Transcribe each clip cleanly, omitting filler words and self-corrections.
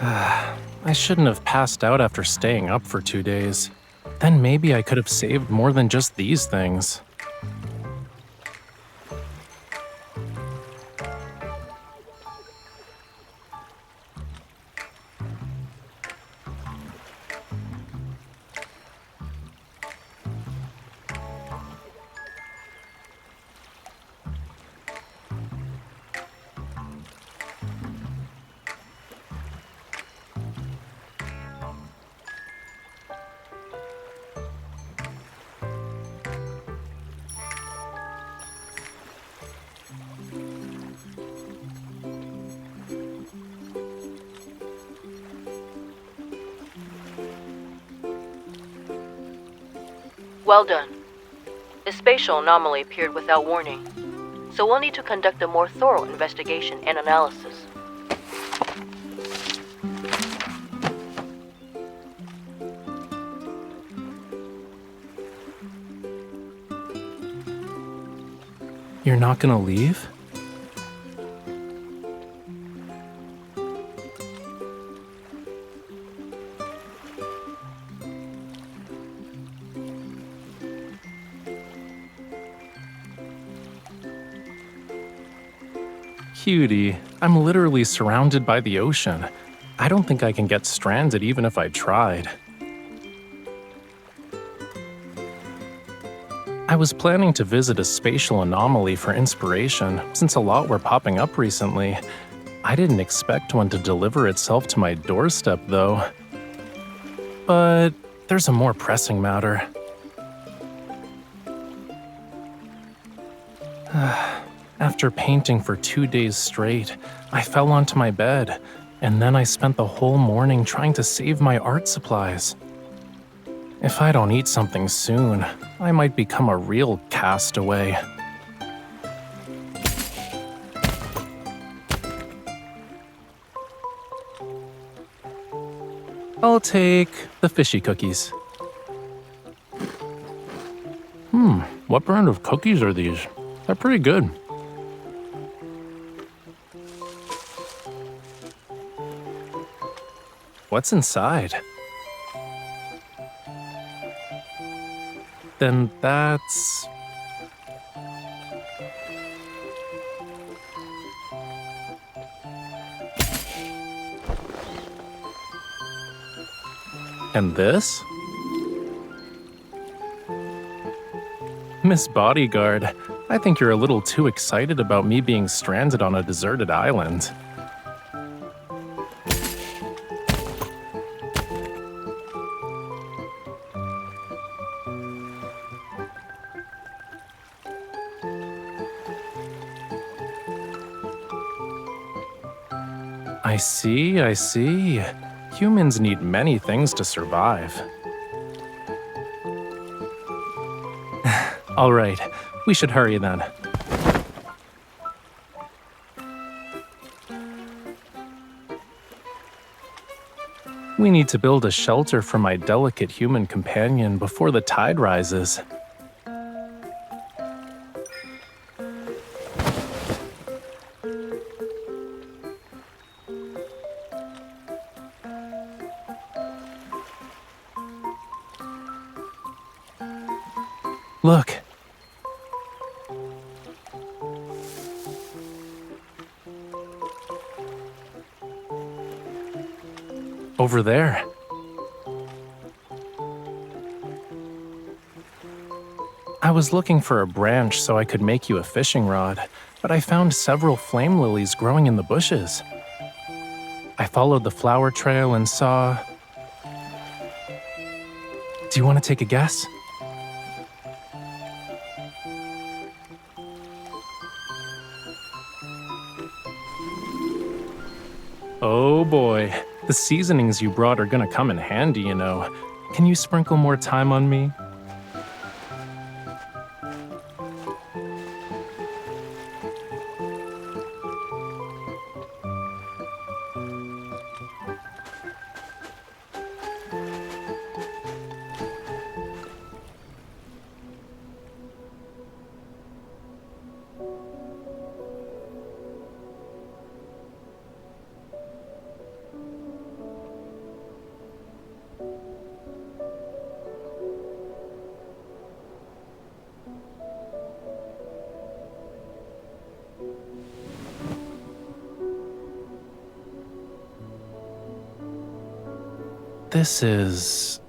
I shouldn't have passed out after staying up for 2 days. Then maybe I could have saved more than just these things. Well done. A spatial anomaly appeared without warning, so we'll need to conduct a more thorough investigation and analysis. You're not gonna leave? Cutie, I'm literally surrounded by the ocean. I don't think I can get stranded even if I tried. I was planning to visit a spatial anomaly for inspiration, since a lot were popping up recently. I didn't expect one to deliver itself to my doorstep, though. But there's a more pressing matter. After painting for 2 days straight, I fell onto my bed, and then I spent the whole morning trying to save my art supplies. If I don't eat something soon, I might become a real castaway. I'll take the fishy cookies. What brand of cookies are these? They're pretty good. What's inside? Then that's... And this? Miss Bodyguard, I think you're a little too excited about me being stranded on a deserted island. I see. Humans need many things to survive. All right, we should hurry then. We need to build a shelter for my delicate human companion before the tide rises. Look. Over there. I was looking for a branch so I could make you a fishing rod, but I found several flame lilies growing in the bushes. I followed the flower trail and saw... Do you want to take a guess? Oh boy, the seasonings you brought are gonna come in handy, you know. Can you sprinkle more thyme on me? This is...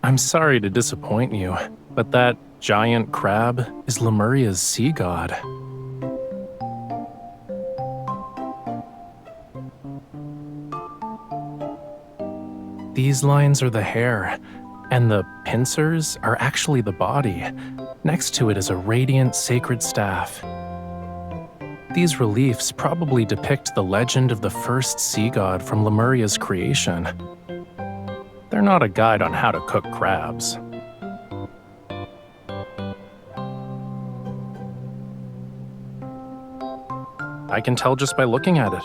I'm sorry to disappoint you, but that giant crab is Lemuria's sea god. These lines are the hair, and the pincers are actually the body. Next to it is a radiant sacred staff. These reliefs probably depict the legend of the first sea god from Lemuria's creation. They're not a guide on how to cook crabs. I can tell just by looking at it.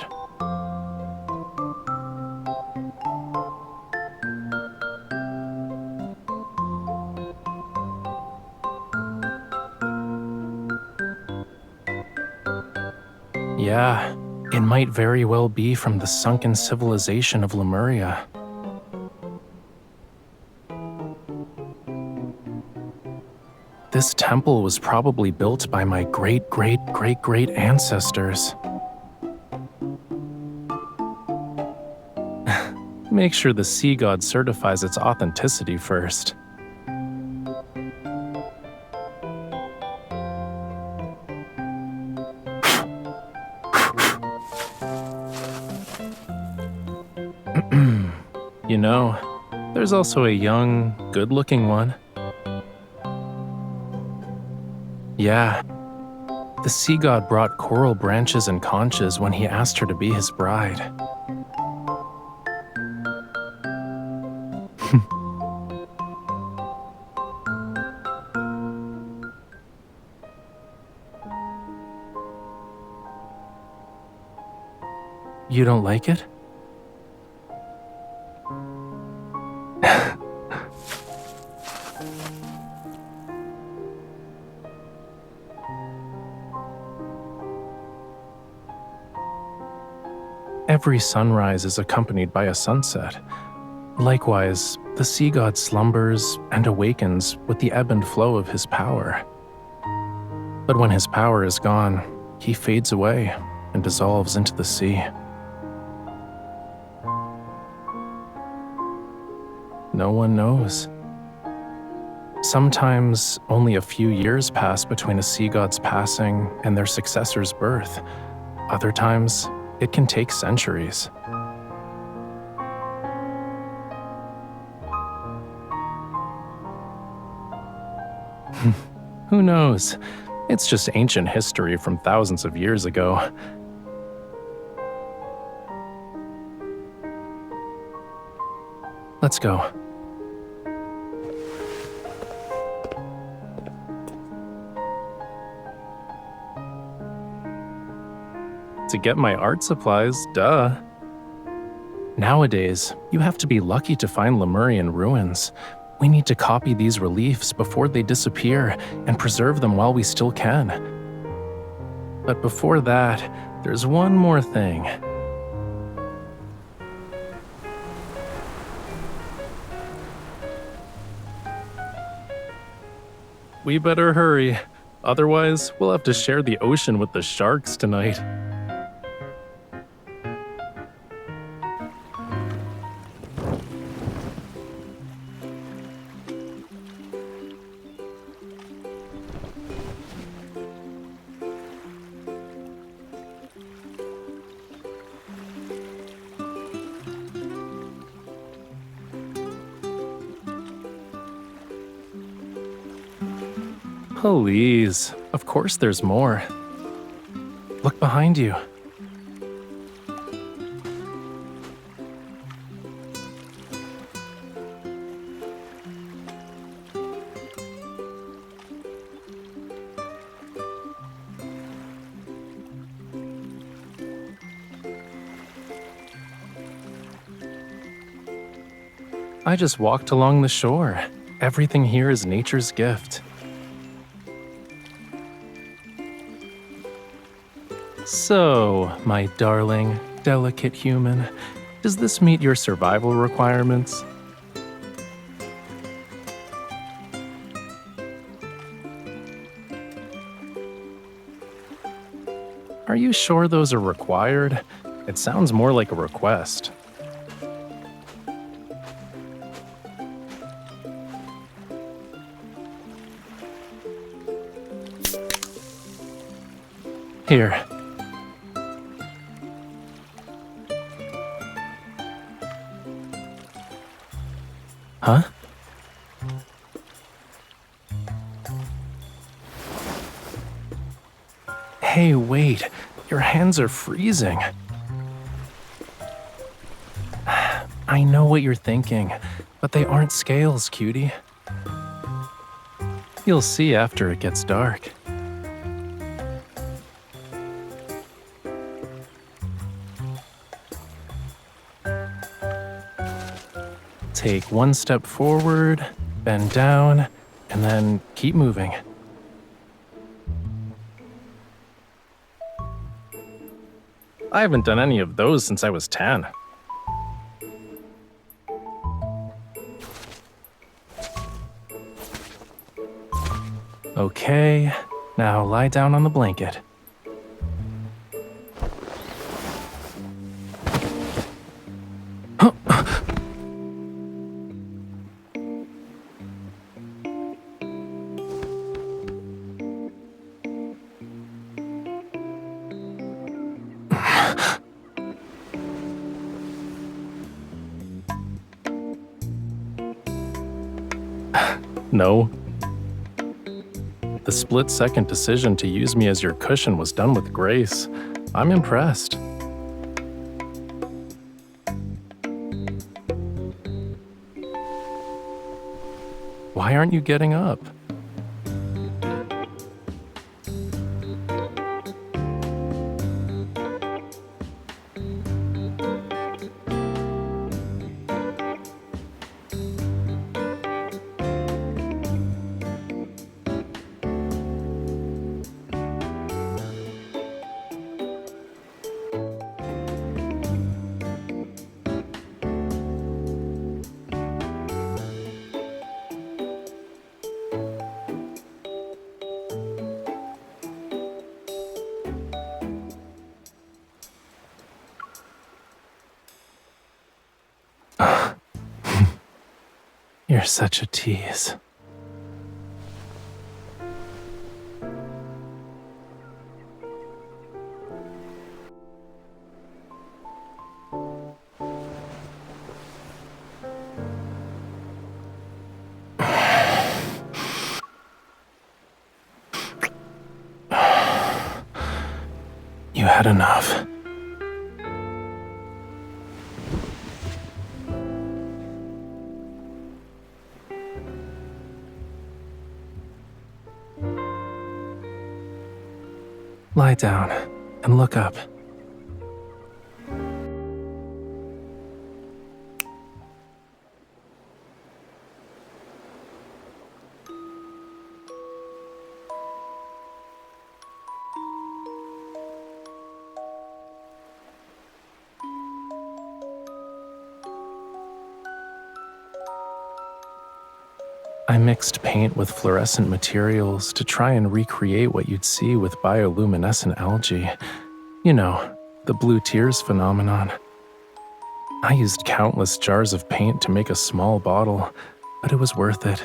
Yeah, it might very well be from the sunken civilization of Lemuria. This temple was probably built by my great-great-great-great ancestors. Make sure the sea god certifies its authenticity first. You know, there's also a young, good-looking one. Yeah, the sea god brought coral branches and conches when he asked her to be his bride. You don't like it? Every sunrise is accompanied by a sunset. Likewise, the sea god slumbers and awakens with the ebb and flow of his power. But when his power is gone, he fades away and dissolves into the sea. No one knows. Sometimes only a few years pass between a sea god's passing and their successor's birth. Other times, it can take centuries. Who knows? It's just ancient history from thousands of years ago. Let's go. To get my art supplies, duh. Nowadays, you have to be lucky to find Lemurian ruins. We need to copy these reliefs before they disappear and preserve them while we still can. But before that, there's one more thing. We better hurry. Otherwise, we'll have to share the ocean with the sharks tonight. Please, of course there's more. Look behind you. I just walked along the shore. Everything here is nature's gift. So, my darling, delicate human, does this meet your survival requirements? Are you sure those are required? It sounds more like a request. Here. Huh? Hey, wait. Your hands are freezing. I know what you're thinking, but they aren't scales, cutie. You'll see after it gets dark. Take one step forward, bend down, and then keep moving. I haven't done any of those since I was 10. Okay, now lie down on the blanket. No. The split-second decision to use me as your cushion was done with grace. I'm impressed. Why aren't you getting up? You're such a tease. You had enough. Lie down and look up. I mixed paint with fluorescent materials to try and recreate what you'd see with bioluminescent algae. You know, the blue tears phenomenon. I used countless jars of paint to make a small bottle, but it was worth it.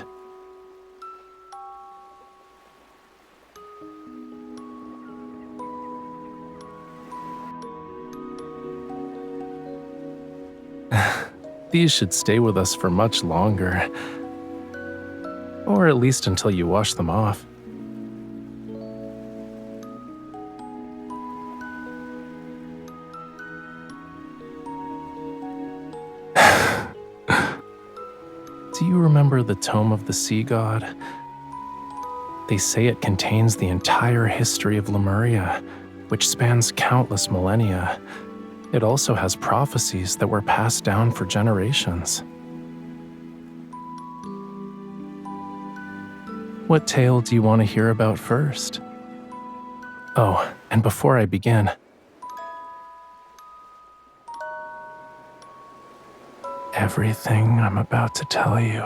These should stay with us for much longer. Or at least until you wash them off. Do you remember the Tome of the Sea God? They say it contains the entire history of Lemuria, which spans countless millennia. It also has prophecies that were passed down for generations. What tale do you want to hear about first? Oh, and before I begin, everything I'm about to tell you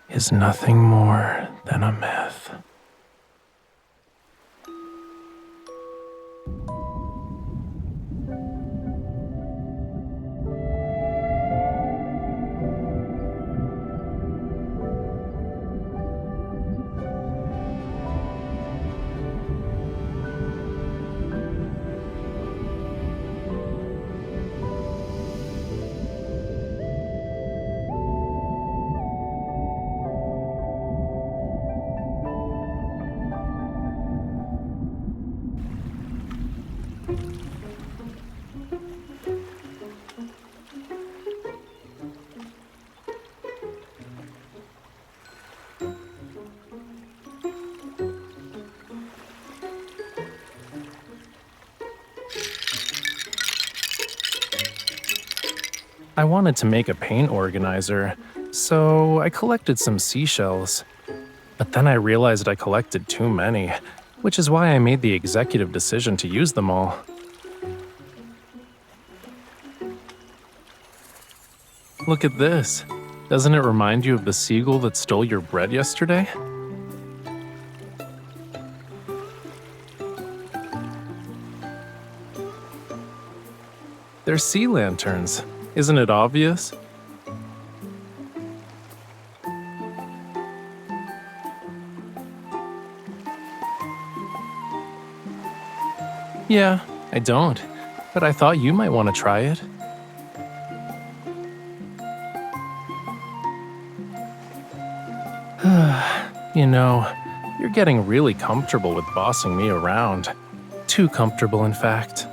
is nothing more than a myth. I wanted to make a paint organizer, so I collected some seashells. But then I realized I collected too many, which is why I made the executive decision to use them all. Look at this. Doesn't it remind you of the seagull that stole your bread yesterday? They're sea lanterns. Isn't it obvious? Yeah, I don't. But I thought you might want to try it. You know, you're getting really comfortable with bossing me around. Too comfortable, in fact.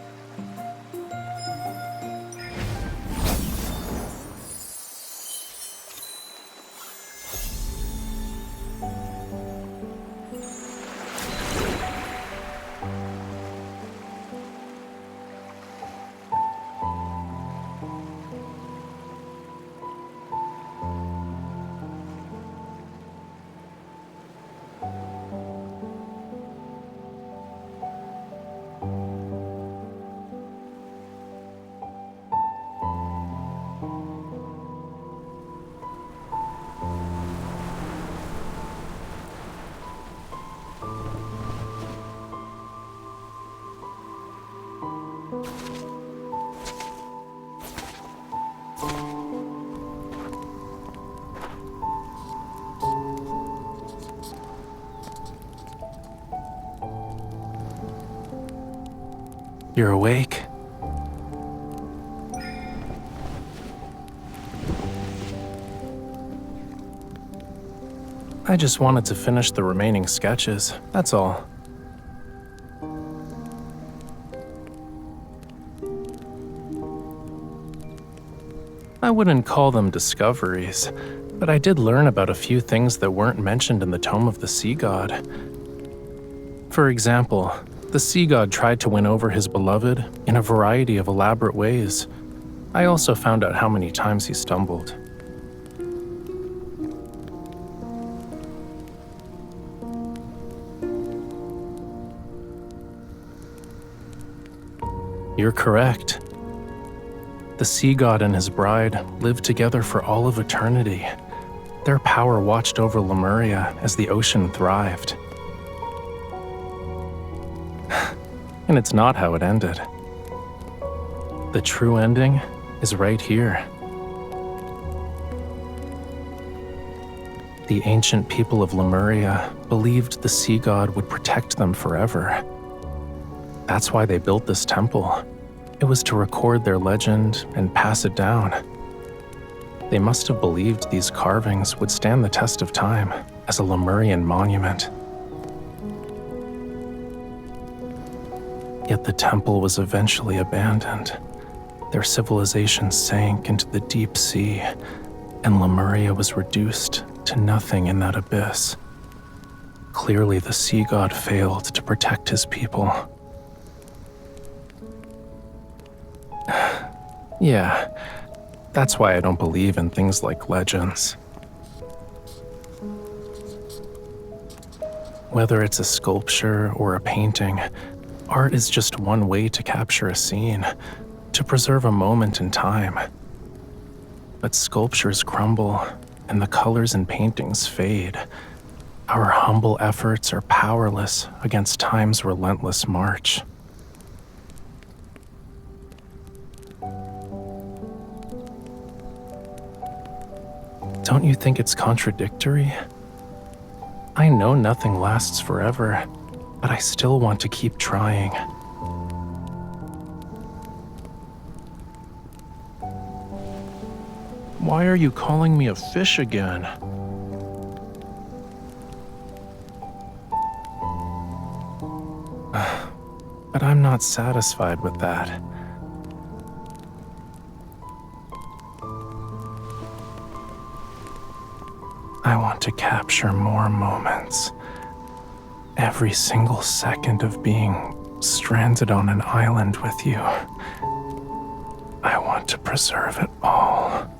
You're awake? I just wanted to finish the remaining sketches, that's all. I wouldn't call them discoveries, but I did learn about a few things that weren't mentioned in the Tome of the Sea God. For example, the sea god tried to win over his beloved in a variety of elaborate ways. I also found out how many times he stumbled. You're correct. The sea god and his bride lived together for all of eternity. Their power watched over Lemuria as the ocean thrived. And it's not how it ended. The true ending is right here. The ancient people of Lemuria believed the sea god would protect them forever. That's why they built this temple. It was to record their legend and pass it down. They must have believed these carvings would stand the test of time as a Lemurian monument. Yet the temple was eventually abandoned. Their civilization sank into the deep sea, and Lemuria was reduced to nothing in that abyss. Clearly, the sea god failed to protect his people. Yeah, that's why I don't believe in things like legends. Whether it's a sculpture or a painting, art is just one way to capture a scene, to preserve a moment in time. But sculptures crumble, and the colors in paintings fade. Our humble efforts are powerless against time's relentless march. Don't you think it's contradictory? I know nothing lasts forever, but I still want to keep trying. Why are you calling me a fish again? But I'm not satisfied with that. I want to capture more moments. Every single second of being stranded on an island with you. I want to preserve it all.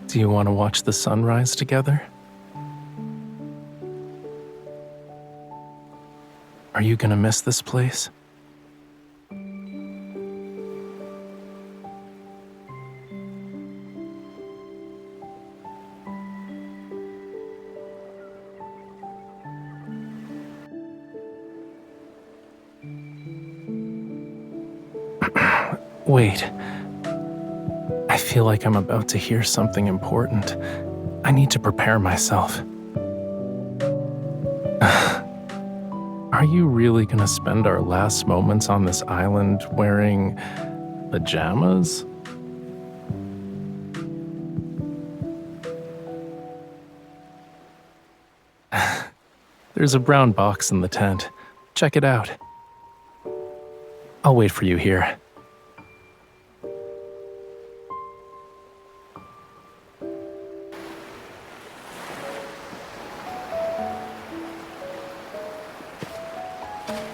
Do you want to watch the sunrise together? Are you gonna miss this place? Wait. I feel like I'm about to hear something important. I need to prepare myself. Are you really gonna spend our last moments on this island wearing pajamas? There's a brown box in the tent. Check it out. I'll wait for you here.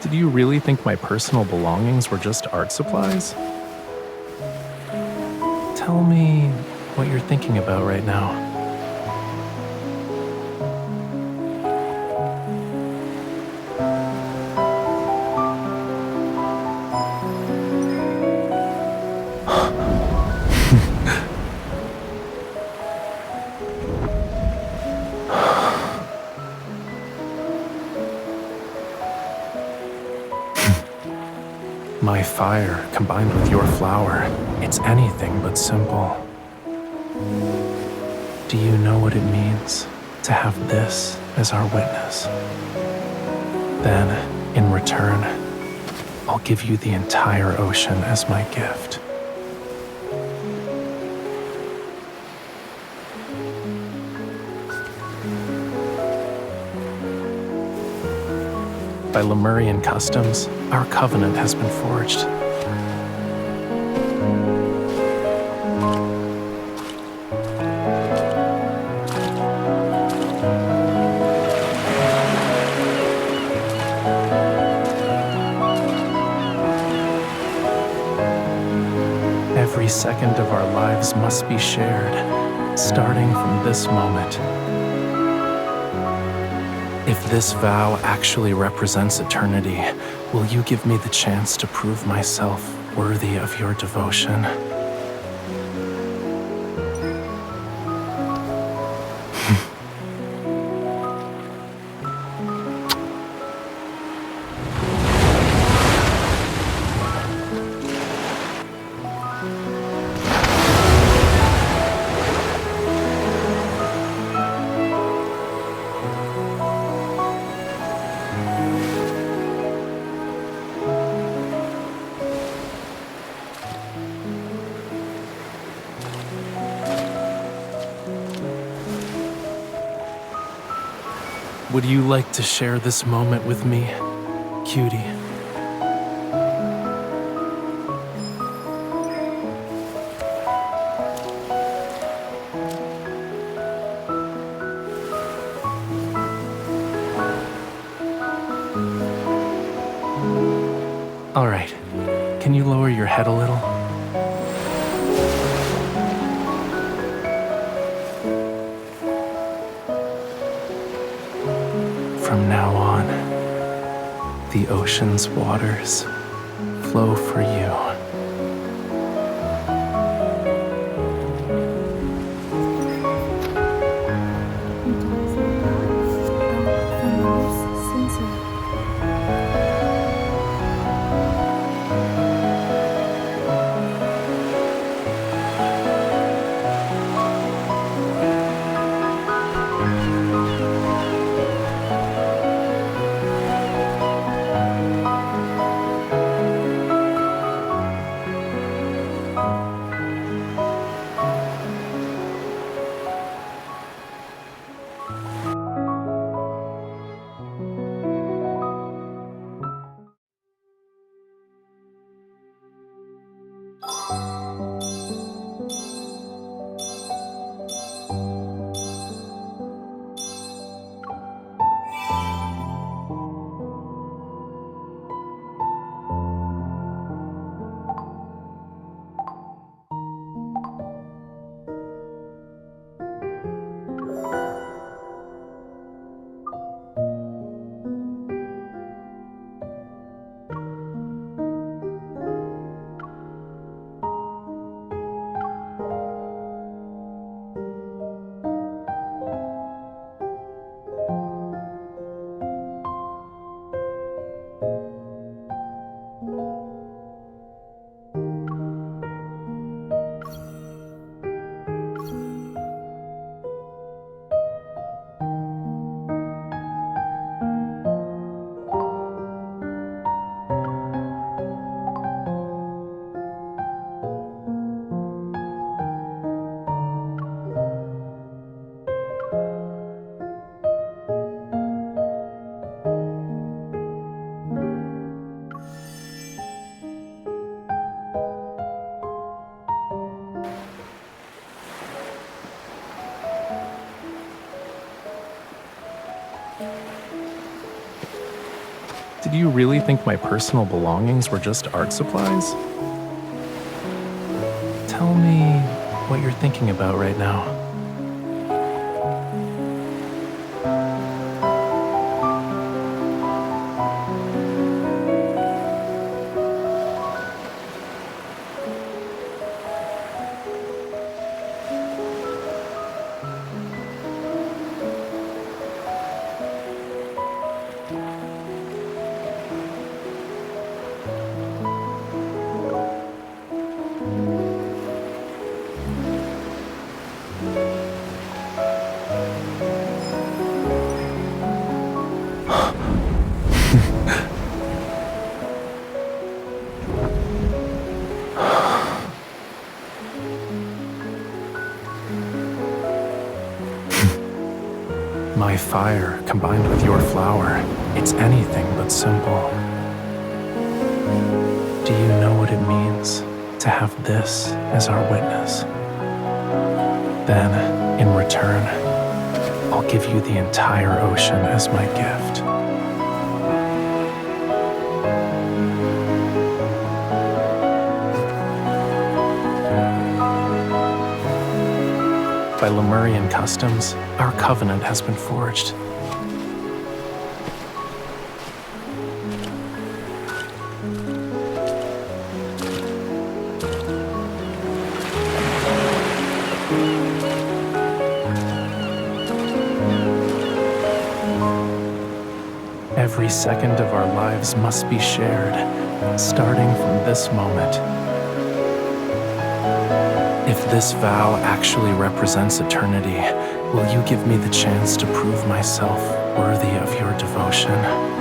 Did you really think my personal belongings were just art supplies? Tell me what you're thinking about right now. My fire combined with your flower, it's anything but simple. Do you know what it means to have this as our witness? Then, in return, I'll give you the entire ocean as my gift. By Lemurian customs, our covenant has been forged. Every second of our lives must be shared, starting from this moment. If this vow actually represents eternity, will you give me the chance to prove myself worthy of your devotion? Would you like to share this moment with me, cutie? All right, can you lower your head a little? From now on, the ocean's waters flow for you. Did you really think my personal belongings were just art supplies? Tell me what you're thinking about right now. My fire combined with your flower, it's anything but simple. Do you know what it means to have this as our witness? Then, in return, I'll give you the entire ocean as my gift. By Lemurian customs, our covenant has been forged. Every second of our lives must be shared, starting from this moment. If this vow actually represents eternity, will you give me the chance to prove myself worthy of your devotion?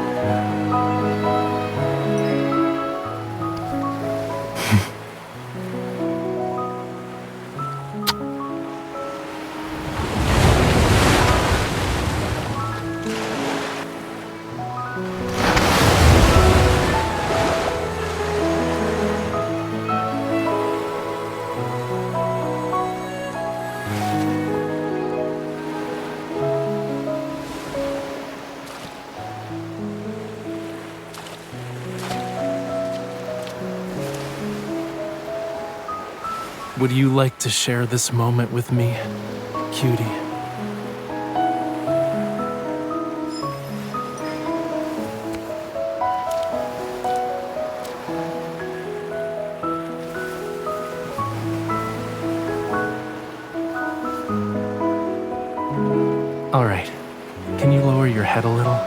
Would you like to share this moment with me, cutie? All right, can you lower your head a little?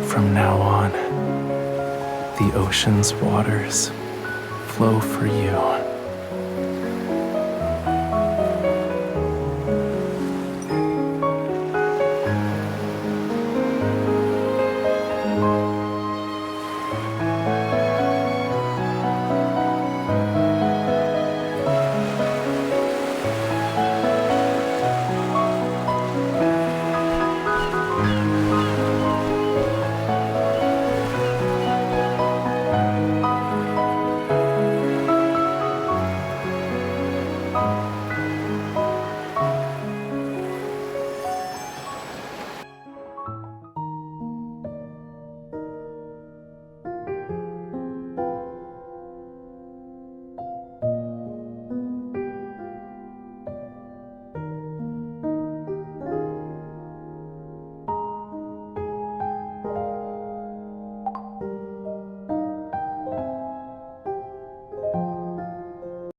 From now on, the ocean's waters flow for you.